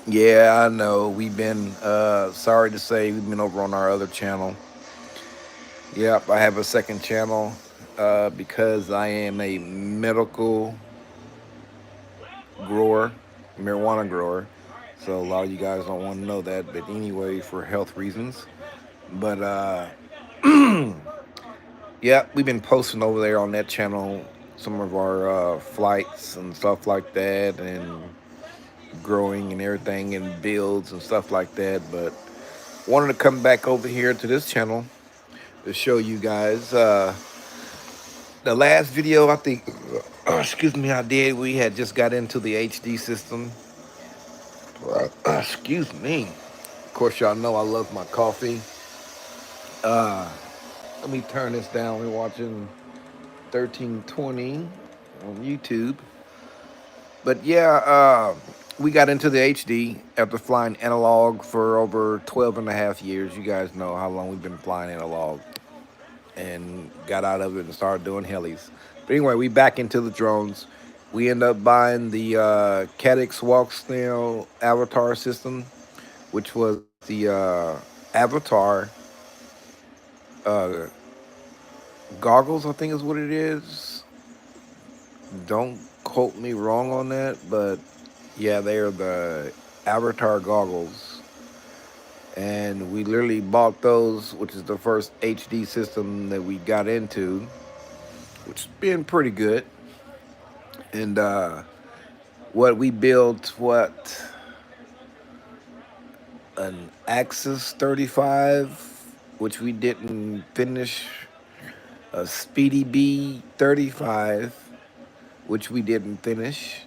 Yeah, I know. We've been sorry to say we've been over on our other channel. Yep, I have a second channel because I am a medical grower, marijuana grower. So a lot of you guys don't want to know that, but anyway, for health reasons. But yeah, we've been posting over there on that channel some of our flights and stuff like that, and growing and everything, and builds and stuff like that. But wanted to come back over here to this channel to show you guys the last video I think excuse me I did. We had just got into the HD system. Excuse me. Of course, y'all know I love my coffee. uh Let me turn this down. We're watching 1320 on YouTube. But yeah, we got into the HD after flying analog for over 12 and a half years. You guys know how long we've been flying analog, and got out of it and started doing helis. But anyway, we back into the drones. We end up buying the Cadix Walk Snail Avatar system, which was the Avatar uh, goggles, I think is what it is. Don't quote me wrong on that, but yeah, they are the Avatar goggles. And we literally bought those, which is the first HD system that we got into, which has been pretty good. And what we built, what, an Axis 35, which we didn't finish, a Speedy B 35, which we didn't finish,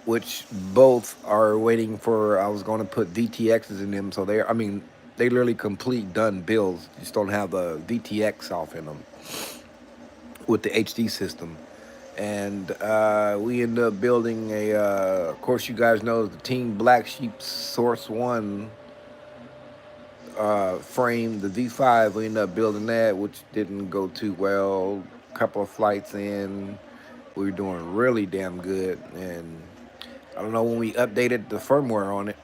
which both are waiting for. I was going to put VTXs in them, so I mean, they literally complete done builds. Just don't have the VTX off in them with the HD system. And we ended up building a. Of course, you guys know the Team Black Sheep Source One frame, the V5. We ended up building that, which didn't go too well. Couple of flights in, we were doing really damn good, and I don't know, when we updated the firmware on it,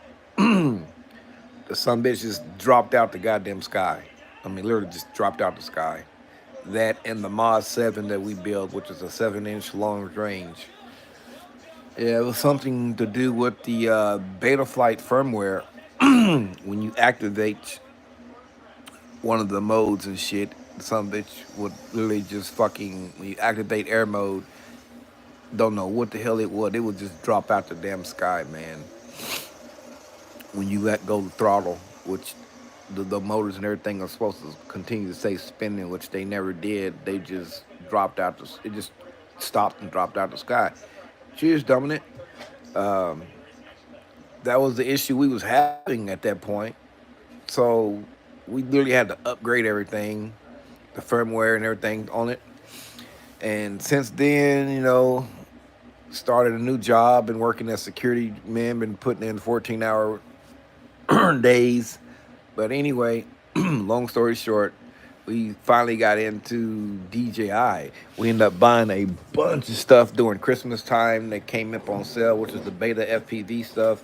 the some bitch just dropped out the goddamn sky. I mean, literally just dropped out the sky. That and the Mod 7 that we built, which is a 7-inch long range. Yeah, it was something to do with the beta flight firmware. When you activate one of the modes and shit, some bitch would literally just fucking, when you activate air mode, don't know what the hell it was. It would just drop out the damn sky, man. When you let go the throttle, which the motors and everything are supposed to continue to stay spinning, which they never did. They just dropped out. It just stopped and dropped out the sky. Cheers, Dominic. Um, that was the issue we was having at that point. So we literally had to upgrade everything, the firmware and everything on it. And since then, started a new job, been working as security man, been putting in 14-hour days. But anyway, long story short, we finally got into DJI. We ended up buying a bunch of stuff during Christmas time that came up on sale, which is the beta FPV stuff.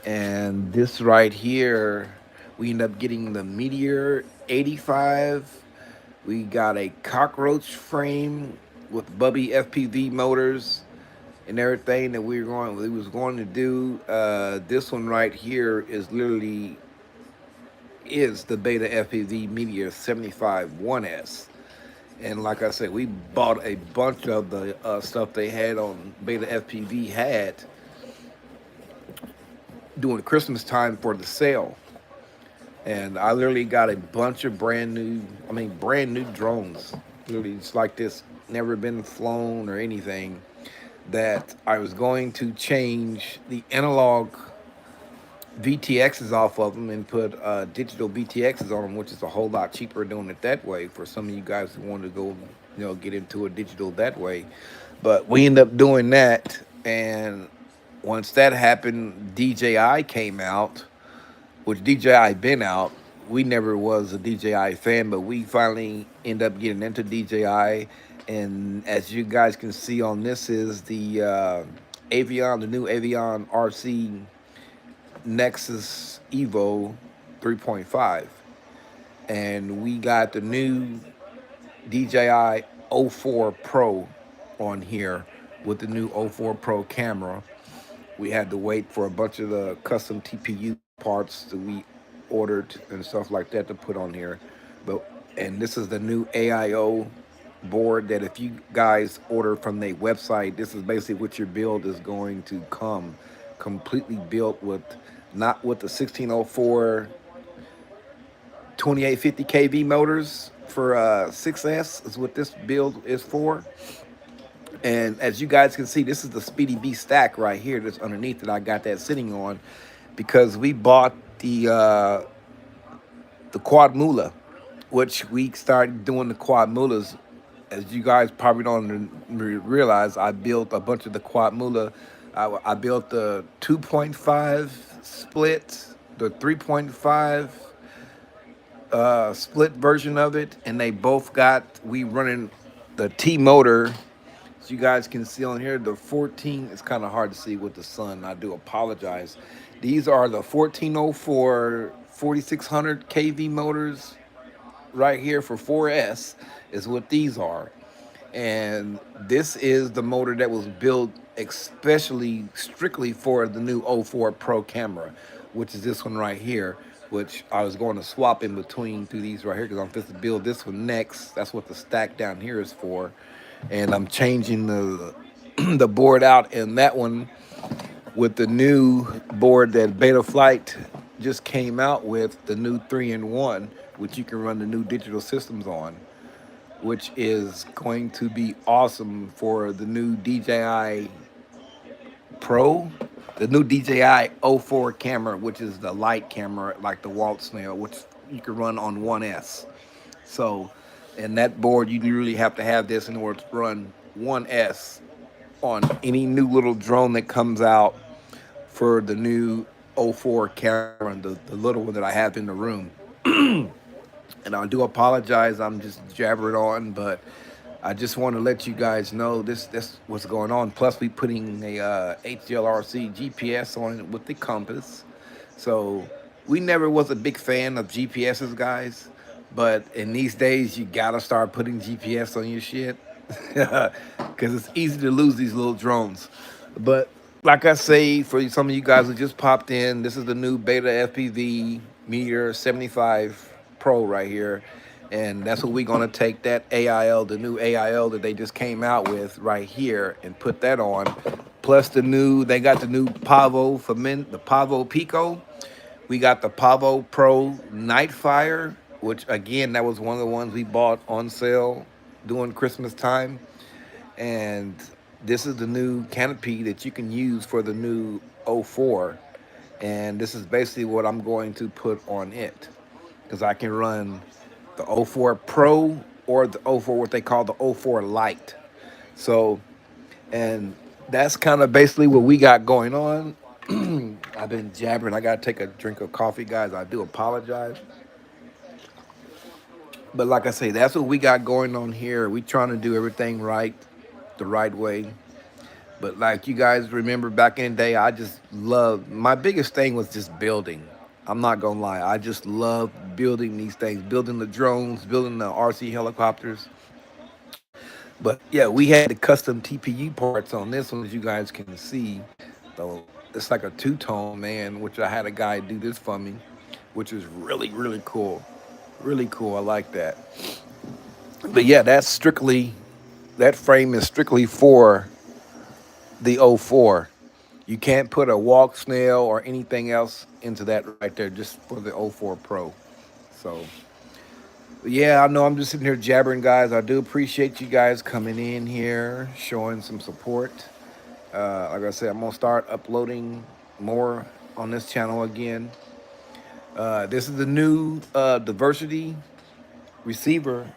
And this right here, we ended up getting the Meteor 85. We got a cockroach frame with Bubby FPV motors and everything that we was going to do. This one right here is the Beta FPV Meteor 75 1S. And like I said, we bought a bunch of the stuff they had on Beta FPV had during Christmas time for the sale. And I literally got a bunch of brand new drones. Literally, it's like this, never been flown or anything. That I was going to change the analog VTXs off of them and put digital VTXs on them, which is a whole lot cheaper doing it that way. For some of you guys who want to go, get into a digital that way, but we end up doing that. And once that happened, DJI came out, which DJI been out. We never was a DJI fan, but we finally end up getting into DJI. And as you guys can see on this is the Avion, the new Avion RC Nexus Evo 3.5. And we got the new DJI O4 Pro on here with the new O4 Pro camera. We had to wait for a bunch of the custom TPU parts that we ordered and stuff like that to put on here. But and this is the new AIO board that if you guys order from their website, this is basically what your build is going to come completely built with not with the 1604 2850 kV motors for 6S is what this build is for. And as you guys can see, this is the Speedy B stack right here that's underneath that I got that sitting on because we bought the quad mula, which we started doing the quad mulas. As you guys probably don't realize, I built a bunch of the quad mula. I built the 2.5 split, the 3.5 split version of it, and they both got we running the T motor. So you guys can see on here the 14. It's kind of hard to see with the sun. I do apologize. These are the 1404 4600 kV motors right here for 4S is what these are. And this is the motor that was built especially strictly for the new O4 Pro camera, which is this one right here, which I was going to swap in between through these right here because I'm supposed to build this one next. That's what the stack down here is for. And I'm changing the the board out in that one with the new board that Beta Flight just came out with, the new 3-in-1, which you can run the new digital systems on, which is going to be awesome for the new DJI Pro, the new DJI O4 camera, which is the light camera like the Walt Snail, which you can run on 1S. So, and that board, you really have to have this in order to run 1S on any new little drone that comes out for the new O4 camera, the little one that I have in the room. And I do apologize. I'm just jabbering on, but I just want to let you guys know this what's going on. Plus, we putting a HLRC GPS on it with the compass. So we never was a big fan of GPSs, guys. But in these days, you gotta start putting GPS on your shit because it's easy to lose these little drones. But like I say, for some of you guys who just popped in, this is the new Beta FPV Meteor 75 Pro right here. And that's what we're going to take that AIL, the new AIL that they just came out with right here, and put that on. Plus they got the new Pavo for men, the Pavo Pico. We got the Pavo Pro Nightfire, which again, that was one of the ones we bought on sale during Christmas time. And this is the new canopy that you can use for the new O4. And this is basically what I'm going to put on it because I can run the O4 Pro or the O4, what they call the O4 Lite. So, and that's kind of basically what we got going on. I've been jabbering. I got to take a drink of coffee, guys. I do apologize. But like I say, that's what we got going on here. We trying to do everything right, the right way. But like you guys remember back in the day, I just loved, my biggest thing was just building. I'm not gonna lie, I just love building these things, building the drones, building the RC helicopters. But yeah, we had the custom TPU parts on this one, as you guys can see. So it's like a two-tone, man, which I had a guy do this for me, which is really, really cool. Really cool. I like that. But yeah, that frame is strictly for the O4. You can't put a walk snail or anything else into that right there, just for the O4 Pro. So, yeah, I know I'm just sitting here jabbering, guys. I do appreciate you guys coming in here, showing some support. Like I said, I'm going to start uploading more on this channel again. This is the new diversity receiver,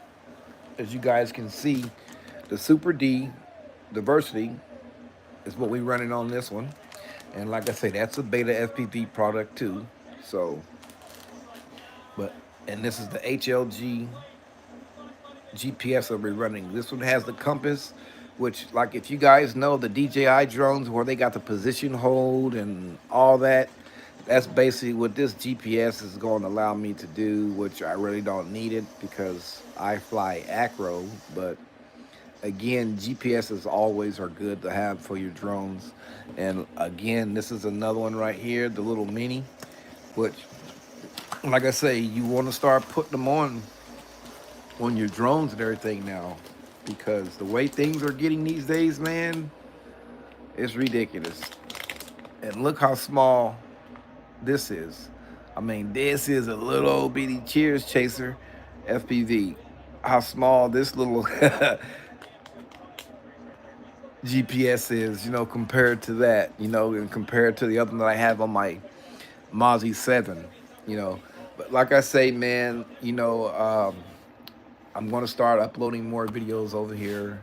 as you guys can see. The Super D diversity is what we're running on this one. And like I say, that's a Beta FPV product too. So, but, and this is the HLG GPS that we're running. This one has the compass, which, like, if you guys know the DJI drones where they got the position hold and all that, that's basically what this GPS is going to allow me to do, which I really don't need it because I fly acro. But again, GPSs always are good to have for your drones. And again, this is another one right here, the little mini, which, like I say, you want to start putting them on your drones and everything now, because the way things are getting these days, man, it's ridiculous. And look how small this is. I mean, this is a little old bitty Cheers Chaser FPV. How small this little GPS is, compared to that, and compared to the other one that I have on my Mozzie 7, you know. But like I say, man, I'm going to start uploading more videos over here.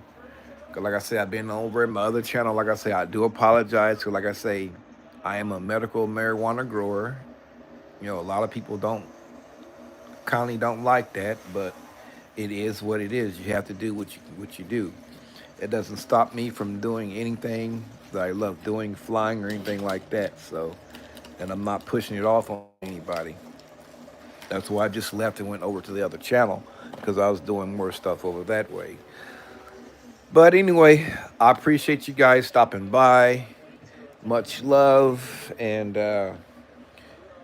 'Cause like I said, I've been over at my other channel. Like I say, I do apologize. 'Cause like I say, I am a medical marijuana grower. A lot of people kindly don't like that, but it is what it is. You have to do what you do. It doesn't stop me from doing anything that I love doing, flying or anything like that. So, and I'm not pushing it off on anybody. That's why I just left and went over to the other channel because I was doing more stuff over that way. But anyway, I appreciate you guys stopping by. Much love, and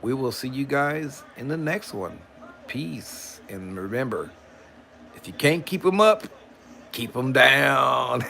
we will see you guys in the next one. Peace. And remember, if you can't keep them up, keep them down.